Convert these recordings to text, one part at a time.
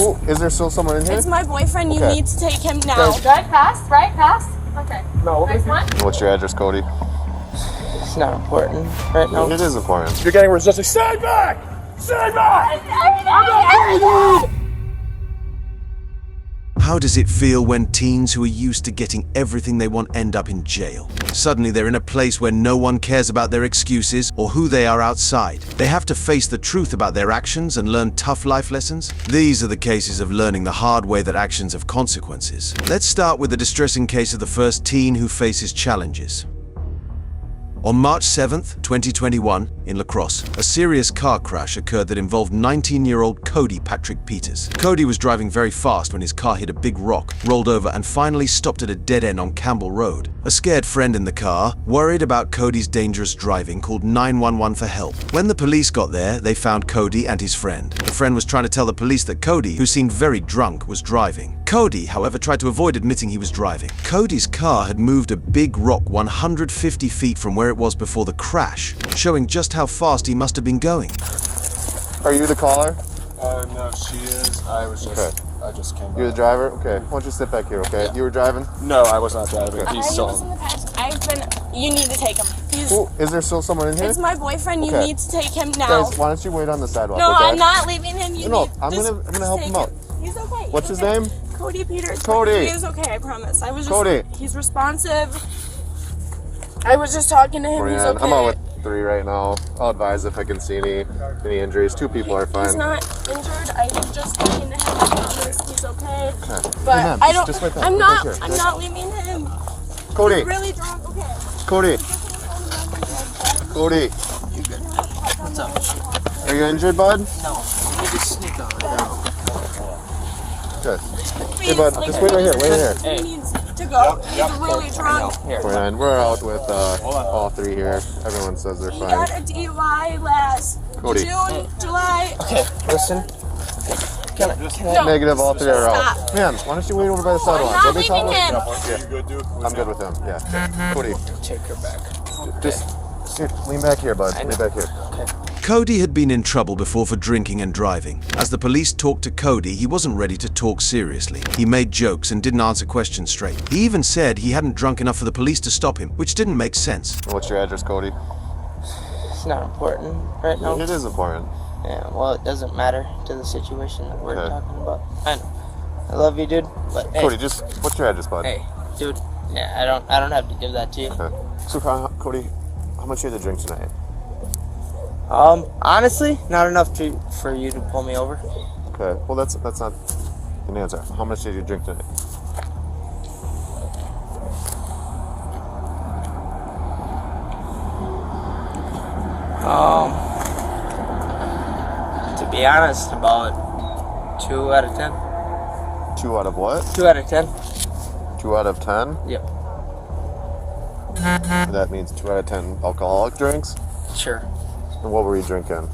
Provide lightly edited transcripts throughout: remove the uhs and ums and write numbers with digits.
Ooh, is there still someone in here? It's my boyfriend. You Okay. need to take him now. Guys- Drive past, right past. Okay. No. Next one. What's your address, Cody? It's not important right now. It is important. You're getting resisting. Stand back! Stand back! How does it feel when teens who are used to getting everything they want end up in jail? Suddenly they're in a place where no one cares about their excuses or who they are outside. They have to face the truth about their actions and learn tough life lessons. These are the cases of learning the hard way that actions have consequences. Let's start with the distressing case of the first teen who faces challenges. On March 7th, 2021, in La Crosse, a serious car crash occurred that involved 19-year-old Cody Patrick Peters. Cody was driving very fast when his car hit a big rock, rolled over, and finally stopped at a dead end on Campbell Road. A scared friend in the car, worried about Cody's dangerous driving, called 911 for help. When the police got there, they found Cody and his friend. The friend was trying to tell the police that Cody, who seemed very drunk, was driving. Cody, however, tried to avoid admitting he was driving. Cody's car had moved a big rock 150 feet from where it was before the crash, showing just how fast he must have been going. Are you the caller? No, she is. I was just. Okay. I just came. You're the driver? Okay. Why don't you sit back here, okay? Yeah. You were driving? No, I was not driving. Okay. He's He still. was in the past. You need to take him. Ooh, is there still someone in here? It's my boyfriend. You Okay. need to take him now. Guys, why don't you wait on the sidewalk, No, okay? I'm not leaving him. You No, need I'm just gonna help take him out. He's okay. What's He's his okay. name? Cody Peters. Cody. He is okay, I promise. I was just Cody. He's responsive. I was just talking to him. He's Brian, okay. I'm out with 3 right now. I'll advise if I can see any injuries. 2 people are fine. He's not injured. I was just talking to him. I promise he's okay. Okay. But Hey, man, I don't. just wait back. I'm Wait not. back here. I'm not leaving him. Cody. He's really drunk. Okay. Cody. Cody. What's up? Are you injured, bud? No. You just sneak on. Good. Please, Hey, bud, like, just wait right here. Wait here. He needs to go. He's really drunk. Here. Brian, we're out with all 3 here. Everyone says they're He fine. got a DUI last Cody. June, July. Okay, listen. Can I? No. Negative, all 3 are Stop. out. Man, why don't you wait over by the sidewalk? not Let me leaving talk. him. Yeah. You good, dude? I'm good with him. Yeah. Cody, Take her back. just lean back here, bud. Lean back here. Cody had been in trouble before for drinking and driving. As the police talked to Cody, he wasn't ready to talk seriously. He made jokes and didn't answer questions straight. He even said he hadn't drunk enough for the police to stop him, which didn't make sense. What's your address, Cody? It's not important right now. It is important. Yeah, well, it doesn't matter to the situation that we're Okay. talking about. I know. I love you, dude. But hey, Cody, just what's your address, bud? hey, dude. Yeah, I don't have to give that to you. Okay. So, Cody, how much you had to drink tonight? Honestly, not enough for you to pull me over. Okay. Well, that's not an answer. How much did you drink tonight? To be honest, about 2 out of 10. 2 out of what? 2 out of 10. 2 out of 10? Yep. That means 2 out of 10 alcoholic drinks? Sure. And what were you drinking?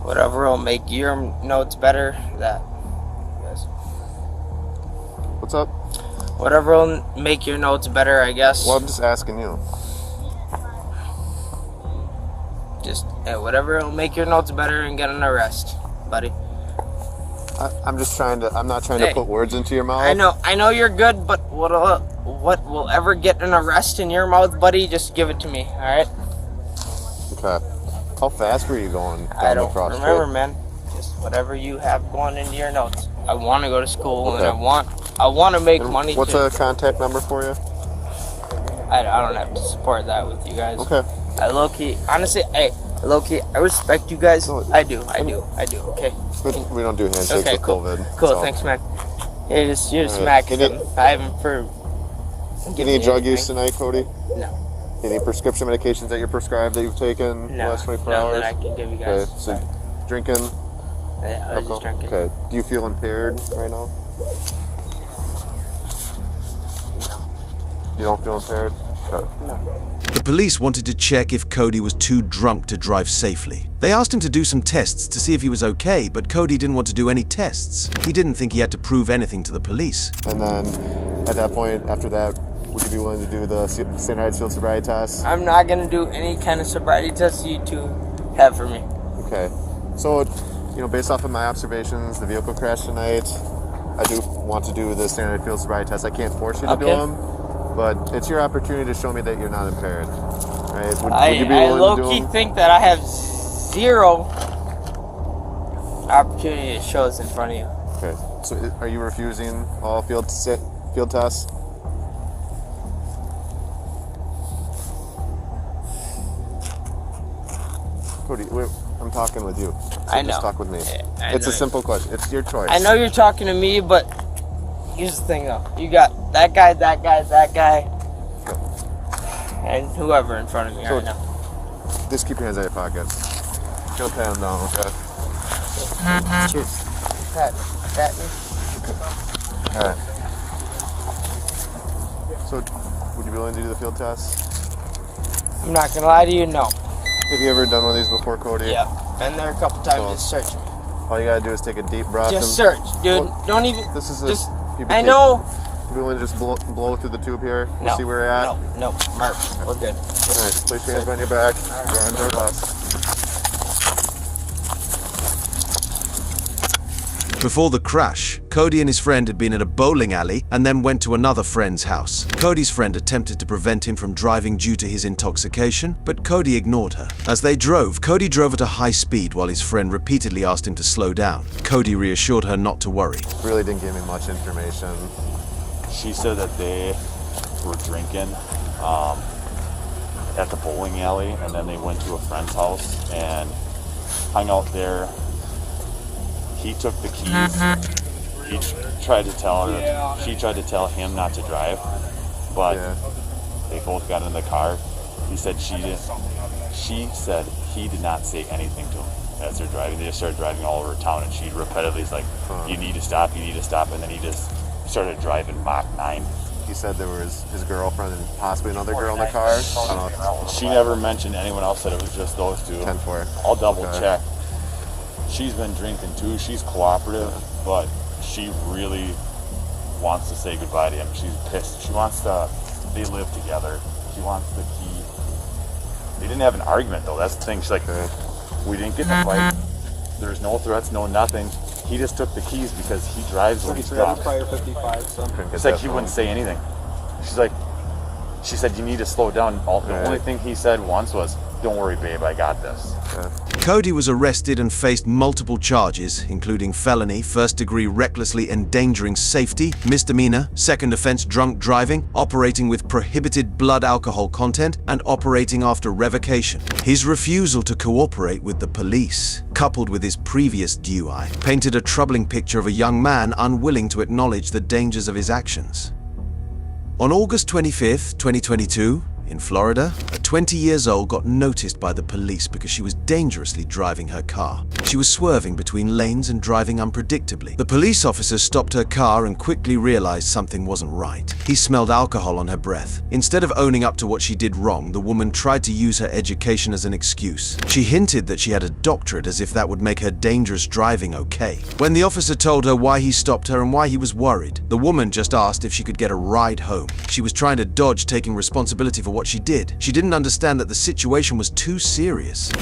Whatever will make your notes better. That. Yes. What's up? Whatever will make your notes better, I guess. Well, I'm just asking you. Just whatever will make your notes better and get an arrest, buddy. I'm just trying to. I'm not trying to Hey. put words into your mouth. I know you're good, but what will ever get an arrest in your mouth, buddy? Just give it to me, all right? Okay. How fast were you going down I don't the cross remember, street? man. Just whatever you have going into your notes. I want to go to school Okay. and I want to make And money. what's a contact number for you? I don't have to support that with you guys. Okay. I low key, honestly, hey, low key, I respect you guys. No, I do. Okay. We don't do handshakes Okay, with cool. COVID. Cool, so. thanks, man. You're just Alright. smacking Any- them. I haven't for. Any drug use tonight, Cody? No. Any prescription medications that you're prescribed that you've taken the No. last 24 None hours? that I can give you guys. Okay. So drinking. Yeah, I was just drinking. Okay. Do you feel impaired right now? You don't feel impaired? Okay. The police wanted to check if Cody was too drunk to drive safely. They asked him to do some tests to see if he was okay, but Cody didn't want to do any tests. He didn't think he had to prove anything to the police. And then at that point, after that, would you be willing to do the standardized field sobriety test? I'm not gonna do any kind of sobriety test you two have for me. Okay. So based off of my observations, the vehicle crash tonight, I do want to do the standard field sobriety test. I can't force you to do them, but it's your opportunity to show me that you're not impaired. Right? Would you be I willing to do low-key them? think that I have zero opportunity to show this in front of you. Okay. So are you refusing all field tests? Cody, I'm talking with you. So I know. Just talk with me. I It's know. a simple question. It's your choice. I know you're talking to me, but here's the thing though. You got that guy, and whoever in front of me right now. Just keep your hands out of your pockets. Go pat him down, okay? Cheers. Pat me. Alright. So, would you be willing to do the field test? I'm not gonna lie to you, no. Have you ever done one of these before, Cody? Yeah. Been there a couple times, Well, just search me. All you gotta do is take a deep breath. Just and, search, dude. Well, Don't even. This is just. a I know. You be willing to just blow through the tube here? We'll No. see where you're at? No, Mark, we're good. Alright, place your hands behind your back. Your arms are crossed. Before the crash, Cody and his friend had been at a bowling alley and then went to another friend's house. Cody's friend attempted to prevent him from driving due to his intoxication, but Cody ignored her. As they drove, Cody drove at a high speed while his friend repeatedly asked him to slow down. Cody reassured her not to worry. Really didn't give me much information. She said that they were drinking at the bowling alley, and then they went to a friend's house and hung out there. He took the keys. He tried to tell her, she tried to tell him not to drive, but they both got in the car. He said she didn't. She said he did not say anything to him as they're driving. They just started driving all over town, and she repetitively was like, "You need to stop, you need to stop," and then he just started driving Mach 9. He said there was his girlfriend and possibly another girl in the car. I don't know. She never mentioned anyone else, said it was just those two. 10-4. I'll double check. She's been drinking too. She's cooperative, but she really wants to say goodbye to him. She's pissed. She wants to, they live together. She wants the key. They didn't have an argument though. That's the thing. She's like, we didn't get in a fight. There's no threats, no nothing. He just took the keys because he drives when he's drunk. It's like he wouldn't say anything. She said, you need to slow down. The only thing he said once was, don't worry, babe, I got this. Cody was arrested and faced multiple charges, including felony, first-degree recklessly endangering safety, misdemeanor, second offense drunk driving, operating with prohibited blood alcohol content, and operating after revocation. His refusal to cooperate with the police, coupled with his previous DUI, painted a troubling picture of a young man unwilling to acknowledge the dangers of his actions. On August 25th, 2022, in Florida, a 20-year-old got noticed by the police because she was dangerously driving her car. She was swerving between lanes and driving unpredictably. The police officer stopped her car and quickly realized something wasn't right. He smelled alcohol on her breath. Instead of owning up to what she did wrong, the woman tried to use her education as an excuse. She hinted that she had a doctorate as if that would make her dangerous driving okay. When the officer told her why he stopped her and why he was worried, the woman just asked if she could get a ride home. She was trying to dodge taking responsibility for what she did. She didn't understand that the situation was too serious.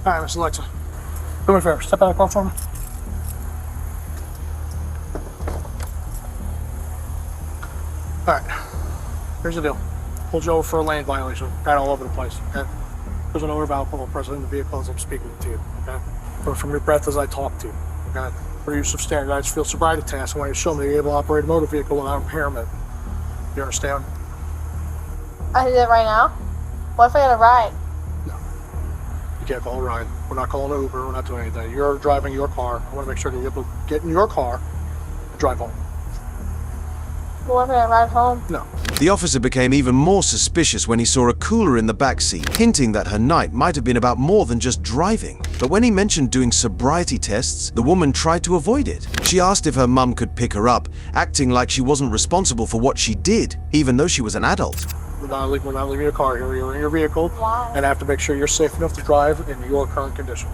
All right, Miss Alexa. Do me a favor. Step out of the car for me. All right. Here's the deal. Pulled you over for a lane violation. Got all over the place. Okay. There's an odor of alcohol present in the vehicle as I'm speaking to you. Okay. Or from your breath as I talk to you. Okay. For use of standardized field sobriety tests, I want you to show me you're able to operate a motor vehicle without impairment. You understand? I did it right now. What if I got a ride? You can't call a ride. We're not calling an Uber. We're not doing anything. You're driving your car. I want to make sure that you're able to get in your car and drive home. Well, what if I got a ride home? No. The officer became even more suspicious when he saw a cooler in the backseat, hinting that her night might have been about more than just driving. But when he mentioned doing sobriety tests, the woman tried to avoid it. She asked if her mum could pick her up, acting like she wasn't responsible for what she did, even though she was an adult. We're not leaving your car here. You're in your vehicle. Why? And I have to make sure you're safe enough to drive in your current condition.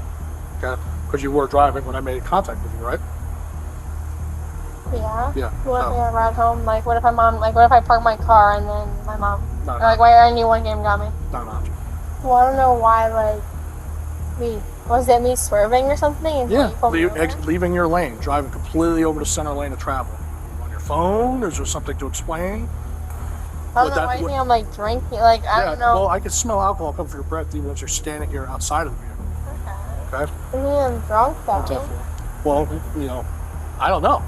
Okay? Because you were driving when I made contact with you, right? Yeah. Yeah. What if No. I ride home? Like, what if my mom? Like, what if I park my car and then my mom? No, Or, like, why anyone came and got me? Not an option. Well, I don't know why. Like, me. Was it me swerving or something? And Yeah, you pulled me over? leaving your lane, driving completely over the center lane of travel. On your phone, is there something to explain? I don't know why you think I'm like drinking. Like, I don't know. Well, I can smell alcohol come from your breath even if you're standing here outside of the vehicle. Okay? I mean, I'm drunk though. What's that for? Well, you know, I don't know.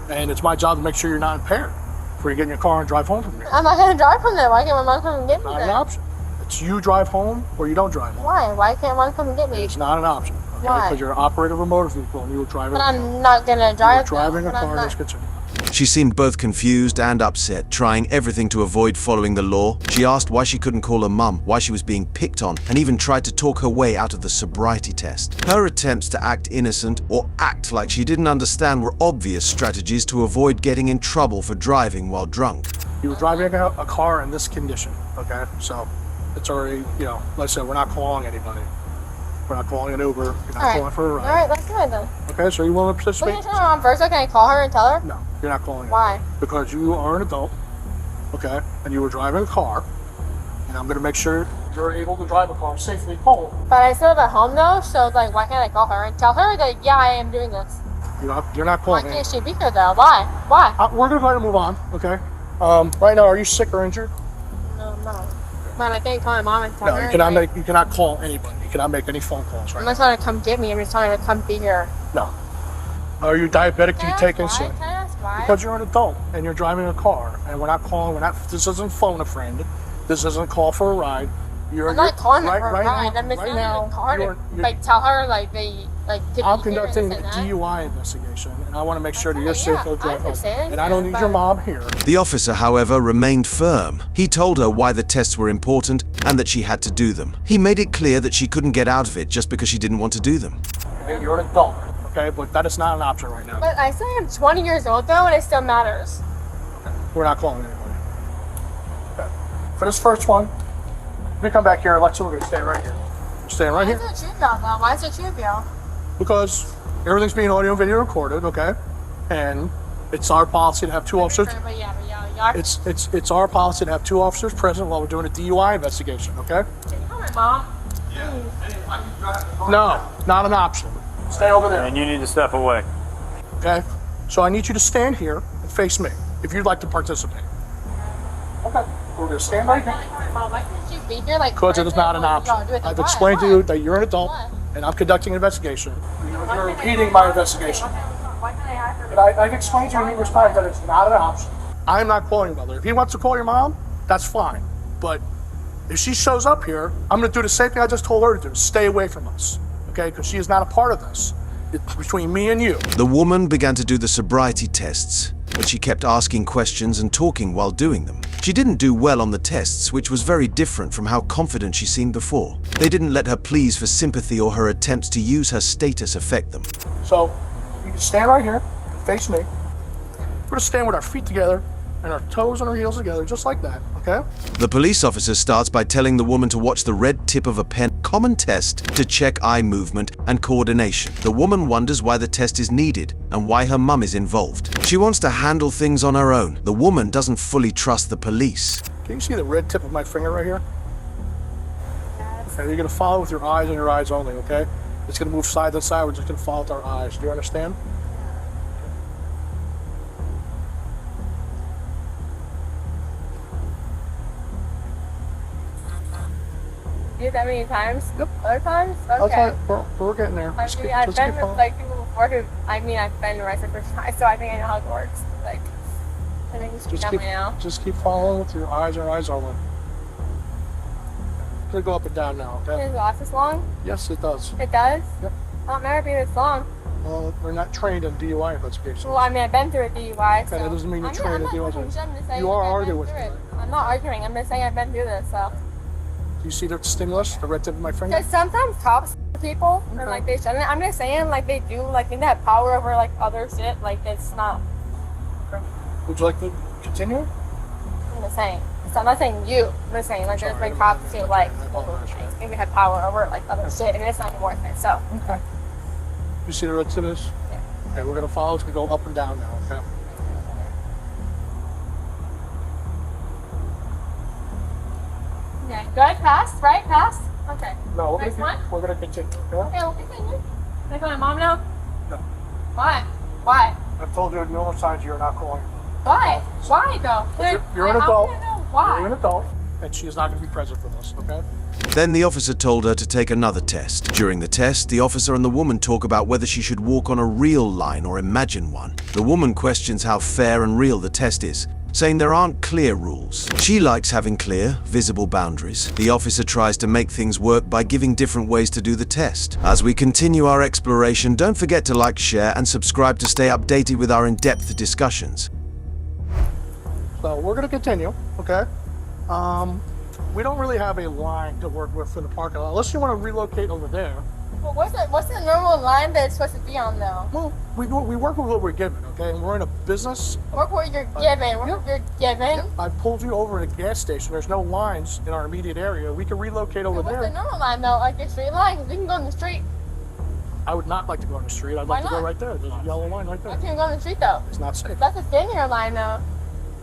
And it's my job to make sure you're not impaired before you get in your car and drive home from here. I'm not gonna drive from there. Why can't my mom come and get me Not then? an option. It's you drive home or you don't drive home. Why? Why can't mom come and get me? It's not an option. Okay? Why? Because you're an operator of a motor vehicle and you were driving. But I'm not gonna drive. You were driving though, a but I'm car not- that's continuing. She seemed both confused and upset, trying everything to avoid following the law. She asked why she couldn't call her mum, why she was being picked on, and even tried to talk her way out of the sobriety test. Her attempts to act innocent or act like she didn't understand were obvious strategies to avoid getting in trouble for driving while drunk. You were driving a car in this condition, okay? So it's already, you know, like I said, we're not calling anybody. We're not calling an Uber. You're not Alright. calling for a ride. Alright, let's do it then. Okay, so you want to Will participate? you tell my mom first? So can I call her and tell her? No, you're not calling Why? anybody. Because you are an adult, okay? And you were driving a car. And I'm going to make sure you're able to drive a car safely home. But I still live at home though, so like, why can't I call her and tell her that yeah, I am doing this? You're not Why calling can't anybody. she be here though? Why? Why? We're going to go ahead and move on, okay? Right now, are you sick or injured? No, I'm not. But I can't call my mom and tell No, her. you cannot call anybody. You cannot make any phone calls right I'm now. not trying to come get me. I'm just trying to come be here. No. Are you diabetic? Do you take Why? insulin? Can I ask why? Because you're an adult and you're driving a car, and we're not calling. This isn't phone a friend. This isn't call for a ride. I'm not calling her for a right ride. now- I'm just right telling now, her to call her you're- to, like tell her like they like to I'm be here and conducting this a and that. DUI investigation, and I want to make sure that you're Yeah, safe to I drive home. understand, And I don't need your but- mom here. The officer, however, remained firm. He told her why the tests were important and that she had to do them. He made it clear that she couldn't get out of it just because she didn't want to do them. Okay, you're an adult, okay? But that is not an option right now. But I say I'm 20 years old though, and it still matters. We're not calling anybody. Okay. For this first one, we come back here. Let's see. We're going to stay right here. We're staying right Why here. is it true though? Why is it true, Bill? Because everything's being audio and video recorded, okay? And it's our policy to have two officers. But yeah, y'all. It's our policy to have two officers present while we're doing a DUI investigation, okay? Can you call my mom? No, not an option. Stay over there, And you need to step away. okay? So I need you to stand here and face me if you'd like to participate. Okay, we're gonna stand right here. Mom, why can't you be here like? Because it is not an option. I've explained to you that you're an adult Why? and I'm conducting an investigation. You're impeding my investigation. Why can't I have her? And I've explained to you numerous times that it's not an option. I'm not calling your mother. If he wants to call your mom, that's fine. But if she shows up here, I'm going to do the same thing I just told her to do. Stay away from us, okay? Because she is not a part of this. It's between me and you. The woman began to do the sobriety tests, but she kept asking questions and talking while doing them. She didn't do well on the tests, which was very different from how confident she seemed before. They didn't let her pleas for sympathy or her attempts to use her status affect them. So you can stand right here, face me. We're going to stand with our feet together and our toes and our heels together, just like that, okay? The police officer starts by telling the woman to watch the red tip of a pen, common test to check eye movement and coordination. The woman wonders why the test is needed and why her mum is involved. She wants to handle things on her own. The woman doesn't fully trust the police. Can you see the red tip of my finger right here? Okay, you're going to follow with your eyes and your eyes only, okay? It's going to move side to side. We're just going to follow with our eyes. Do you understand? You did that many times? Yep. Other times? Okay. Okay. We're getting there. I Just mean, keep- I've just been keep with following. like people before who, I've been arrested for trying, so I think I know how it works. Like, I think it's Just that keep, way now. just keep following with your eyes and your eyes only. It's going to go up and down now, okay? Does it last this long? Yes, it does. It does? Yep. I'll never be this long. Well, we're not trained in DUI investigations. Well, I mean, I've been through a DUI, so. that doesn't mean you're I'm trained not in DUI. arguing, I'm just saying You are I've been arguing with through me. it. I'm not arguing, I'm just saying I've been through this, so. Do you see the stimulus, the red tip of my finger? Because sometimes cops people, and like they shouldn't. I'm just saying, like they do, like they have power over like other shit. Like it's not. Would you like to continue? I'm just saying. So I'm not saying you. I'm just saying like there's been cops who like maybe have power over like other shit, and it's not even worth it. So. Okay. You see the red tip is? Yeah. Okay, we're going to follow. It's going to go up and down now, okay? Good, pass, right? Pass? Okay. No, Next one? we're gonna continue. Okay? Okay, we'll continue. Can I call my mom now? No. Why? Why? I've told you numerous times you're not calling. Why? Why though? You're an How adult. can I know why? You're an adult, and she is not going to be present for this. Okay? Then the officer told her to take another test. During the test, the officer and the woman talk about whether she should walk on a real line or imagine one. The woman questions how fair and real the test is, saying there aren't clear rules. She likes having clear, visible boundaries. The officer tries to make things work by giving different ways to do the test. As we continue our exploration, don't forget to like, share, and subscribe to stay updated with our in-depth discussions. So we're going to continue. Okay? We don't really have a line to work with in the parking lot, unless you want to relocate over there. Well, what's the normal line that it's supposed to be on though? Well, we work with what we're given, okay? And we're in a business. Work what you're given. Work what you're given. I pulled you over at a gas station. There's no lines in our immediate area. We can relocate over What's there. the normal line though? Like a straight line? We can go on the street. I would not like to go on the street. I'd Why like to go not? right there. There's a yellow line right Why there. can't we go on the street though? It's not safe. That's a senior line though.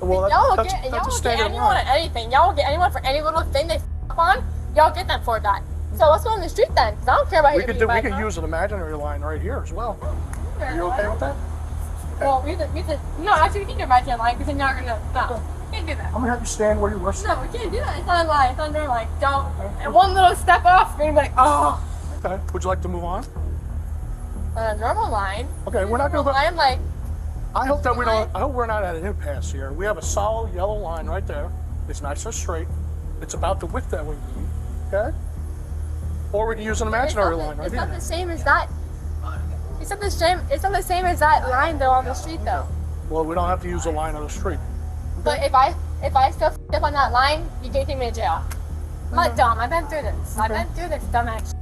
Well, Y'all will that's get a standard anyone line. at anything. Y'all will get anyone for any little thing they f on. Y'all get them for that. So let's go on the street then. Cause I don't care about We could use an imaginary line right here as well. Are you okay with that? Well, no, actually we can do imaginary line because then you're not gonna no. We can't do that. I'm gonna have you stand where you were. No, we can't do that. It's not a line. It's under like don't. And one little step off, you're gonna be like, oh. Okay. Would you like to move on? A normal line. Okay, we're not gonna. Line like. I hope that we don't. I hope we're not at an impasse here. We have a solid yellow line right there. It's nice and straight. It's about the width that we need. Okay. Or we can use an imaginary line right It's here. not the same as that. It's not the same. It's not the same as that line though on the street though. Well, we don't have to use a line on the street. But if I still f on that line, you can take me to jail. I'm not dumb. I've been through this. I've been through this dumbass.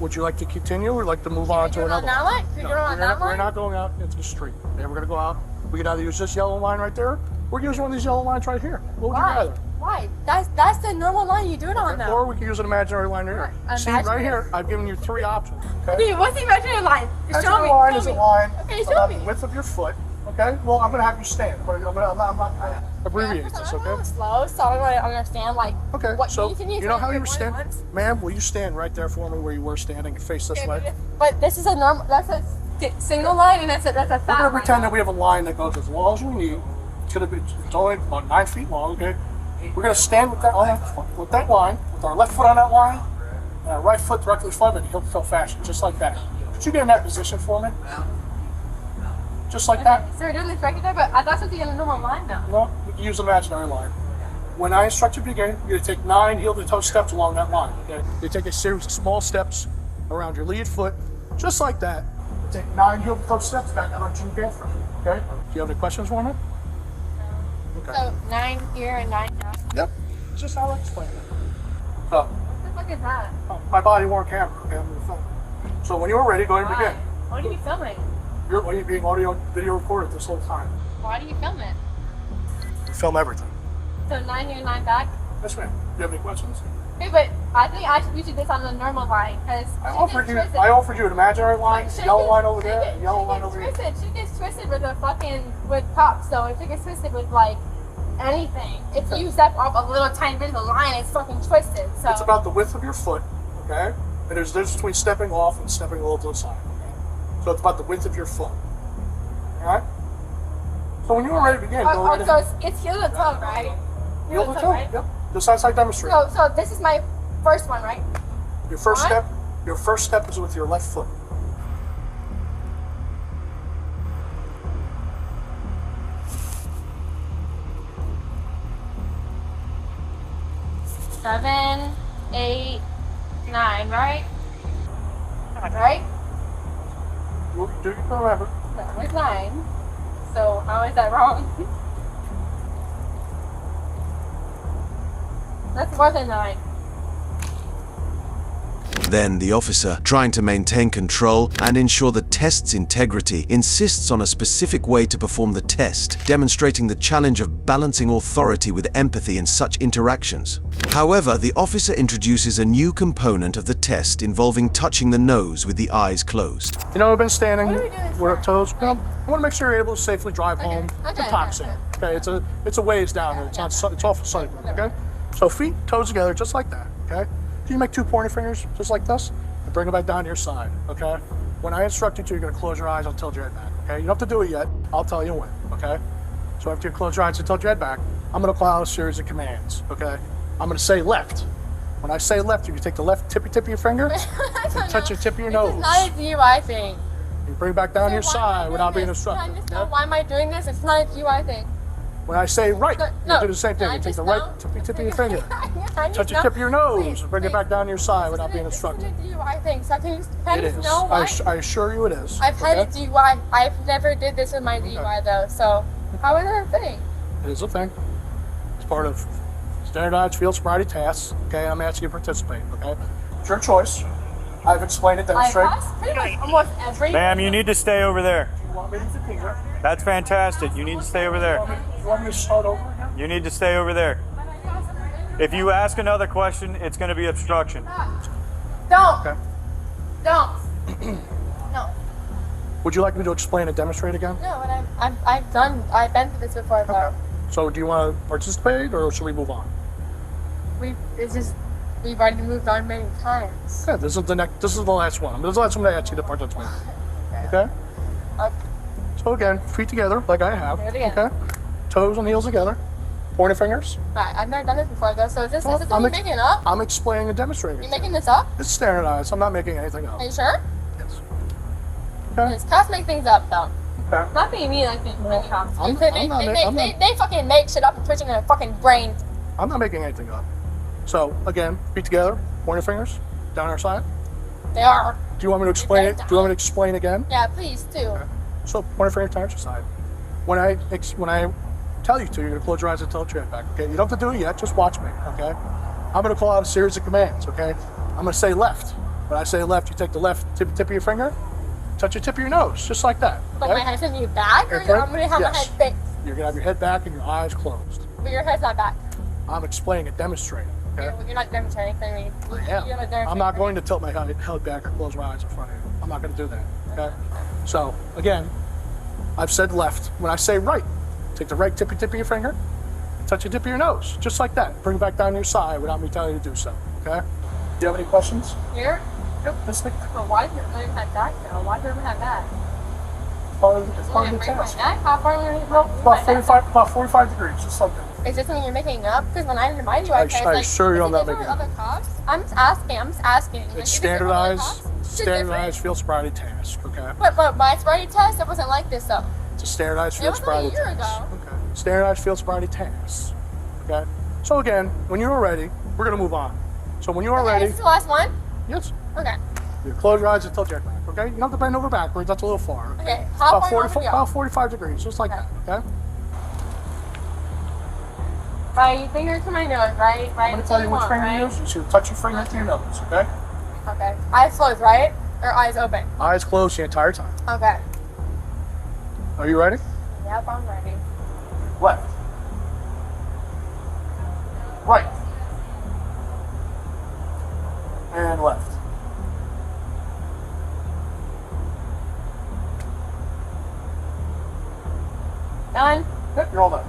Would you like to continue or like to move on to another? That line? No, that we're line? not going out into the street. Okay, we're gonna go out. We can either use this yellow line right there, or use one of these yellow lines right here. What would you Why? rather? Why? That's the normal line you do it on though. Or we can use an imaginary line right here. See, right here, I've given you 3 options. Okay. Dude, what's the imaginary line? Show Imaginary me. line show is me. a line Okay, show about me. the width of your foot. Okay. Well, I'm gonna have you stand. I'm not abbreviate this. I'm a Okay. little slow, so I don't really understand like Okay. what So you you know how you were standing? standing, ma'am? Will you stand right there for me where you were standing and face this way? But this is a normal. That's a single line, and that's a fat We're gonna line. pretend that we have a line that goes as long as we need. It's only about 9 feet long. Okay. We're gonna stand with that line, with our left foot on that line, and our right foot directly in front of it, heel to toe fashion, just like that. Could you get in that position for me? Just like that. So we're doing this right there, but I thought something in a normal line though. No, we can use an imaginary line. When I instruct you to begin, you're gonna take 9 heel to toe steps along that line. Okay. You take a series of small steps around your lead foot, just like that. You take 9 heel to toe steps back out onto your from. Okay. Do you have any questions for me? Okay. So 9 here and 9 down. Yep. It's just how I explain it. So, What the fuck is that? my body worn camera. Okay, I'm gonna film. So when you're ready, go ahead and begin. Why do you film it? Are you being video recorded this whole time? Why do you film it? We film everything. So 9 here, 9 back. Yes, ma'am. Do you have any questions? Okay, but I think we should do this on the normal line because I offered you an imaginary line, yellow line over there, and yellow line over here. She gets twisted with the with cops. So if she gets twisted with like anything, if you step off a little tiny bit of the line, it's fucking twisted. So It's about the width of your foot, okay? And there's a difference between stepping off and stepping a little to the side, okay? So it's about the width of your foot, all right? So when you're ready to begin, go right so ahead. it's heel to toe, right? Heel to toe, right? yep. Just as I demonstrate. So this is my first one, right? Your first What? step is with your left foot. Seven, 8, 9, right? Right? Do you remember? That was 9. So how is that wrong? That's more than 9. Then the officer, trying to maintain control and ensure the test's integrity, insists on a specific way to perform the test, demonstrating the challenge of balancing authority with empathy in such interactions. However, the officer introduces a new component of the test involving touching the nose with the eyes closed. You know, we've been standing, What are we doing this we're for? up toes. I want to make sure you're able to safely drive home. It's a Okay, toxic. Okay, it's a ways down there. It's awful sunny. Okay, so feet, toes together, just like that. okay? Can you make 2 pointer fingers just like this and bring it back down to your side, okay? When I instruct you to, you're gonna close your eyes, I'll tilt your head back, okay? You don't have to do it yet, I'll tell you when, okay? So after you close your eyes and tilt your head back, I'm gonna call out a series of commands, okay? I'm gonna say left. When I say left, you can take the left tip of your finger and touch your tip of your nose. It's not a DUI thing. You bring it back down to your side without being Can I instructed. just know why am I doing this? It's not a DUI thing. When I say right, No, you do the same thing. I You take just the know. right tip of your finger. I Touch the tip of your nose and bring it back down to your side without being instructed. It's a DUI thing. So can It you is. know why? I assure you it is. I've had a okay? DUI. I've never did this with my DUI though. So how is it a thing? It is a thing. It's part of standardized field sobriety tasks. Okay, I'm asking you to participate. Okay, it's your choice. I've explained it, I demonstrated. have pretty much almost every. Ma'am, you need to stay over there. You want me to continue? That's fantastic. You need to stay over there. You want me to start over again? You need to stay over there. If you ask another question, it's going to be obstruction. Don't. Okay. Don't. No. Would you like me to explain and demonstrate again? No, but I've been through this before though. So do you want to participate or should we move on? We've already moved on many times. Yeah, this is the next. This is the last one. This is the last one I asked you to participate. Okay. So again, feet together, like I have. Do it again. Okay. Toes and heels together. Pointer fingers. Right, I've never done this before though, so is this Well, something you're making up? I'm explaining and demonstrating. You're making this up? It's standardized. I'm not making anything up. Are you sure? Yes. Okay. Because cops make things up though. Okay. Not being me like this, but cops. I'm They fucking make shit up and twitch in their fucking brain. I'm not making anything up. So again, feet together, pointer fingers down our side. They are. Do you want me to explain it? Do you want me to explain again? Yeah, please do. So pointer finger down your side. When I tell you to, you're gonna close your eyes and tilt your head back. Okay. You don't have to do it yet. Just watch me. Okay. I'm gonna call out a series of commands. Okay. I'm gonna say left. When I say left, you take the left tip of your finger, touch your tip of your nose, just like that. But okay? my head's gonna be back, or Okay. I'm gonna have Yes. my head fixed. You're gonna have your head back and your eyes closed. But your head's not back. I'm explaining and demonstrating. Okay. You're not demonstrating for me. You're not I'm not going to tilt my head back or close my eyes in front of you. I'm not going to do that. Okay. So again, I've said left. When I say right, take the right tip of your finger, touch the tip of your nose, just like that. Bring it back down to your side without me telling you to do so. Okay. Do you have any questions? Here? Yep. This thing. Well, why does your head back though? Why does your head back? It's part of the Break my test. neck? How far are you About 45 degrees, just like that. Is this something you're making up? Because when I did my DUI test, I assure you I'm not making making other cops? I'm just asking. Like, It's is it different from other standardized, cops? Is it standardized field sobriety task. Okay. But my sobriety test, it wasn't like this though. It's a standardized It field was like a sobriety year task. ago. Okay. Standardized field sobriety tasks. Okay. So again, when you're ready, we're gonna move on. So when you're Okay, ready, this is the last one? yes, Okay. you close your eyes and tilt your head back. Okay. You don't have to bend over backwards. That's a little far. Okay. How About far do you about go? 45 degrees, just like Okay. that. Okay. Right finger to my nose, right? Right. I'm gonna tell you which finger you use. So you touch your finger to your nose. Okay. Okay. Eyes closed, right? Or eyes open? Eyes closed the entire time. Okay. Are you ready? Yep, I'm ready. Left. Right. And left. Done. Yep, you're all done.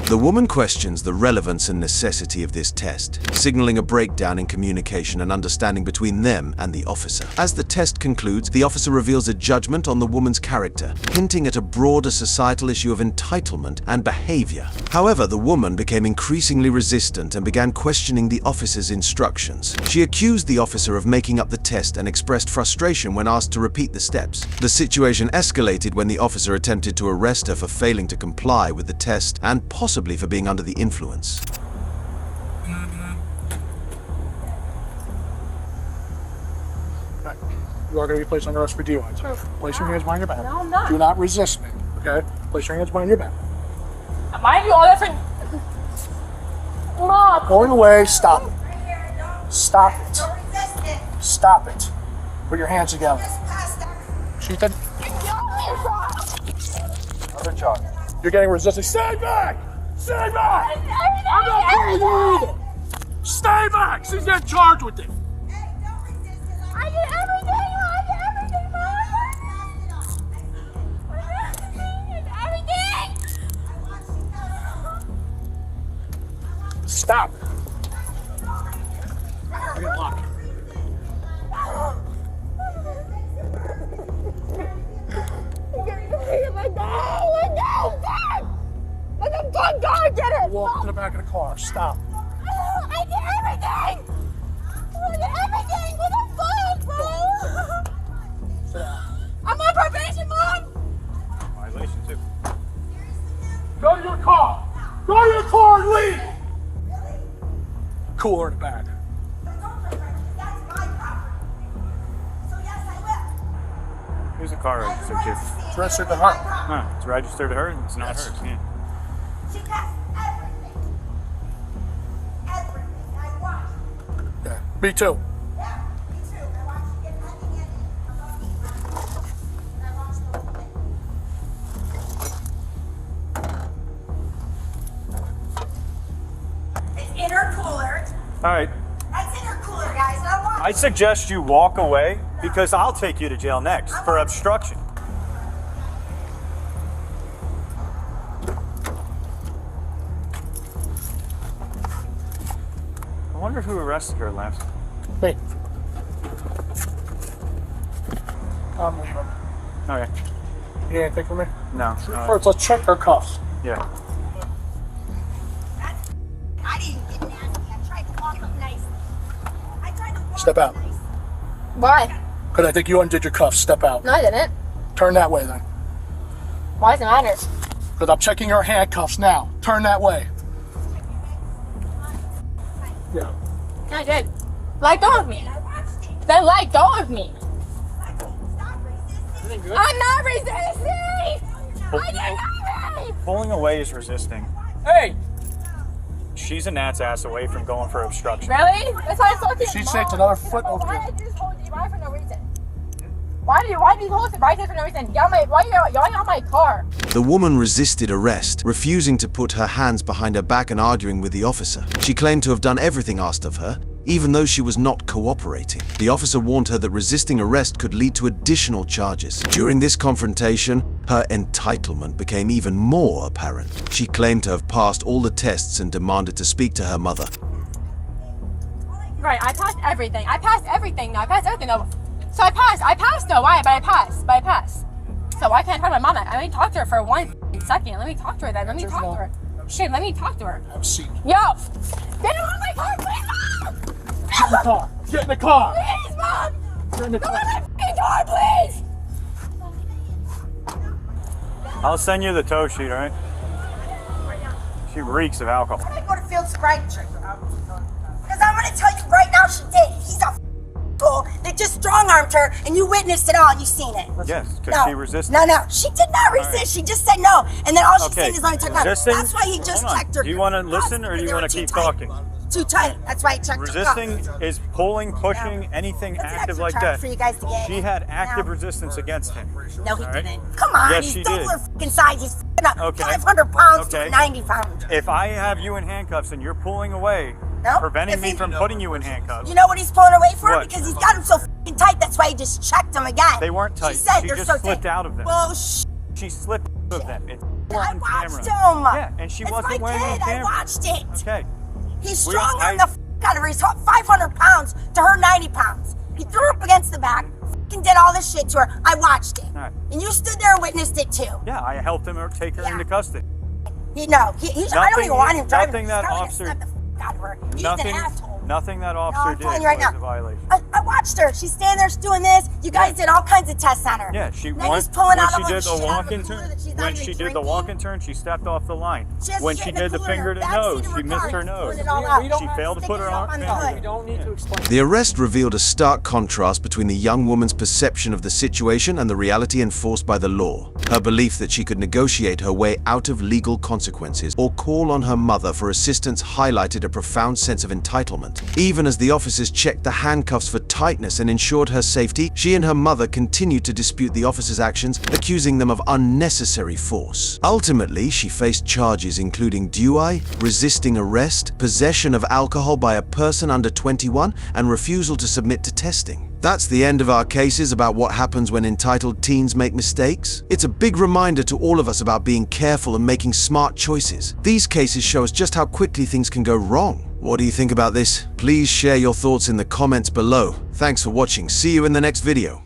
The woman questions the relevance and necessity of this test, signaling a breakdown in communication and understanding between them and the officer. As the test concludes, the officer reveals a judgment on the woman's character, hinting at a broader societal issue of entitlement and behavior. However, the woman became increasingly resistant and began questioning the officer's instructions. She accused the officer of making up the test and expressed frustration when asked to repeat the steps. The situation escalated when the officer attempted to arrest her for failing to comply with the test and possibly for being under the influence. Right. You are going to be placed under arrest for DUI. So place your hands behind your back. No, I'm not. Do not resist me. Okay. Place your hands behind your back. Mind you, all different. Mom. Going away. Stop it. Stop it. Stop it. Put your hands together. She did. Other charge. You're getting resisted. Stand back! Stand back! I'm not doing you either! Stay back! She's getting charged with it. I did everything, Mom. Everything. Stop. get locked. Let the fuck go! Get it! Walk to the back of the car. Stop. I did everything! I did everything! What the fuck, bro? Sit down. I'm on probation, Mom! Violation too. Go to your car. Go to your car and leave. Cooler in the back. Who's the car registered to? It's registered to her. Huh, it's registered to her. It's not Yes. hers. Yeah. She passed everything. Everything. I watched. Yeah. Me too. Yeah, me too. I watched you get nothing in it. I watched the whole thing. It's in her cooler. All right. That's in her cooler, guys. I watched. I suggest you walk away because I'll take you to jail next for obstruction. I wonder who arrested her last. Me. I'm leaving. Okay. You need anything from me? No. First, let's check her cuffs. Yeah. I didn't get nasty. I tried to walk up nice. Step out. Nice. Why? Because I think you undid your cuffs. Step out. No, I didn't. Turn that way then. Why does it matter? Because I'm checking your handcuffs now. Turn that way. Yeah. I did. Let go of me. I watched it. Then let go of me. Stop resisting. I'm not resisting! I did nothing! Pulling away is resisting. Hey! She's a gnat's ass away from going for obstruction. Really? That's why I fucking She takes another foot over Why you. did you just hold you right for no reason? Why do you hold it right there for no reason? Why are you on my car? The woman resisted arrest, refusing to put her hands behind her back and arguing with the officer. She claimed to have done everything asked of her, even though she was not cooperating. The officer warned her that resisting arrest could lead to additional charges. During this confrontation, her entitlement became even more apparent. She claimed to have passed all the tests and demanded to speak to her mother. Right, I passed everything. I passed everything though. So I passed though. Why? But I passed. So why can't I talk to my mama? Let me talk to her for 1 second. Let me talk to her then. Let me talk to her. Shit, let me talk to her. Have a seat. Yo! Get out of my car, please, Mom! Get in the car. Get in the car. Please, Mom! Get in the Go car. in my fucking car, please! I'll send you the tow sheet, all right? She reeks of alcohol. I'm gonna go to Field Sobriety trip. Because I'm gonna tell you right now she did. He's a fool that just strong-armed her, and you witnessed it all. You seen it. Yes, because she resisted. No, she did not resist. right. She just said no, and then all she Okay. said is let me talk about it. Resisting- That's why he just hold on. checked her. Do you want to listen or do you They were want to too keep tight. talking? Too tight. That's why he checked her. Resisting is pulling, pushing, anything That's an active extra like charge that. for you guys to get. She had active Now. resistance against him. No, he All right? didn't. Come on, Yes, he's she double did. her fucking size. He's fucking Okay. 500 pounds Okay. to 90 pounds. If I have you in handcuffs and you're pulling away, No, preventing if me he- from putting you in handcuffs, You know what he's pulling away for? What? Because he's got him so fucking tight. That's why he just checked him again. they weren't tight. She said they're just so slipped tight. out of them. Bullshit. She slipped out of them. It's I on watched camera. him. Yeah, and she It's wasn't my wearing kid. a camera. I watched it. Okay. He's We- strong I- on the f out of her. He's 500 pounds to her 90 pounds. He threw her up against the back, fucking did all this shit to her. I watched it. All right. And you stood there and witnessed it too. Yeah, I helped him take her Yeah. into custody. He's I don't even want him driving. nothing He's that probably gonna officer- slap the f out of her. He's an asshole. Nothing that No, officer I'm did telling was you right now. a violation. I watched her. She's standing there doing this. You guys did all kinds of tests on her. Yeah, she Then once he's pulling when out she all did this the shit out of walk and the cooler turn. that she's not When even she did the drinking. walk and turn, she stepped off the line. She has When shit she in the did the cooler in finger her to backseat nose, of she her missed car. her nose. Pulling it all out. She failed to put her Sticking it up arm. on the finger. hood. You don't need to explain. The arrest revealed a stark contrast between the young woman's perception of the situation and the reality enforced by the law. Her belief that she could negotiate her way out of legal consequences or call on her mother for assistance highlighted a profound sense of entitlement. Even as the officers checked the handcuffs for tightness and ensured her safety, she and her mother continued to dispute the officers' actions, accusing them of unnecessary force. Ultimately, she faced charges including DUI, resisting arrest, possession of alcohol by a person under 21, and refusal to submit to testing. That's the end of our cases about what happens when entitled teens make mistakes. It's a big reminder to all of us about being careful and making smart choices. These cases show us just how quickly things can go wrong. What do you think about this? Please share your thoughts in the comments below. Thanks for watching. See you in the next video.